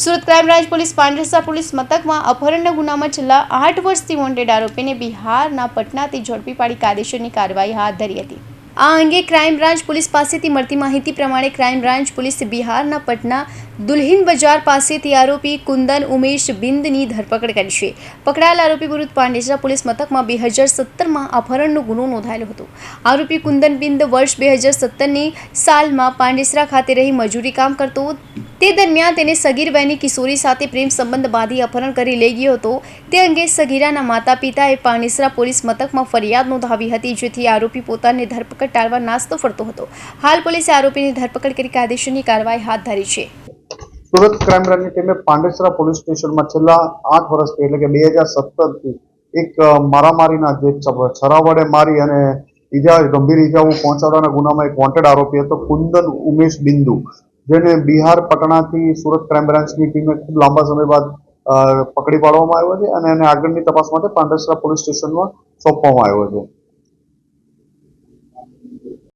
Surat crime branch police Pandesara police મથકમાં અપહરણના ગુનામાં છેલ્લા 8 વર્ષથી વોન્ટેડ આરોપીને બિહારના પટનાથી ઝડપી પાડી કાયદેસરની કાર્યવાહી હાથ ધરી હતી। આ અંગે ક્રાઇમ બ્રાન્ચ પોલીસ પાસેથી મળતી માહિતી પ્રમાણે ક્રાઇમ બ્રાન્ચ પોલીસે બિહારના પટના દુલ્હિન બજાર પાસેથી આરોપી કુંદન ઉમેશ બિંદની ધરપકડ કરી છે। પકડાયેલ આરોપી વિરુદ્ધ પાંડેસરા પોલીસ મથકમાં 2017માં અપહરણનો ગુનો નોંધાયેલો હતો। આરોપી કુંદન બિંદ વર્ષ 2017ની સાલમાં પાંડેસરા ખાતે રહી મજૂરી કામ કરતો। તે દરમિયાન તેને સગીર વયની કિશોરી સાથે પ્રેમ સંબંધ બાંધી અપહરણ કરી લઈ ગયો હતો। તે અંગે સગીરાના માતા પિતાએ પાંડેસરા પોલીસ મથકમાં ફરિયાદ નોંધાવી હતી, જેથી આરોપી પોતાની ધરપકડ ટાળવા નાસ્તો ફરતો હતો। હાલ પોલીસે આરોપીની ધરપકડ કરી કાયદેસરની કાર્યવાહી હાથ ધરી છે। સુરત ક્રાઇમ બ્રાન્ચની ટીમે પાંડેસરા પોલીસ સ્ટેશનમાં છેલ્લા 8 વર્ષથી એટલે કે 2017થી એક મારામારીના જે છરા વડે મારી અને ગંભીર ઈજાઓ પહોંચાડવાના ગુનામાં એક વોન્ટેડ આરોપી હતો કુંદન ઉમેશ બિંદુ, જેને બિહાર પટનાથી સુરત ક્રાઇમ બ્રાન્ચની ટીમે ખૂબ લાંબા સમય બાદ પકડી પાડવામાં આવ્યો છે અને એને આગળની તપાસ માટે પાંડેસરા પોલીસ સ્ટેશનમાં સોંપવામાં આવ્યો છે।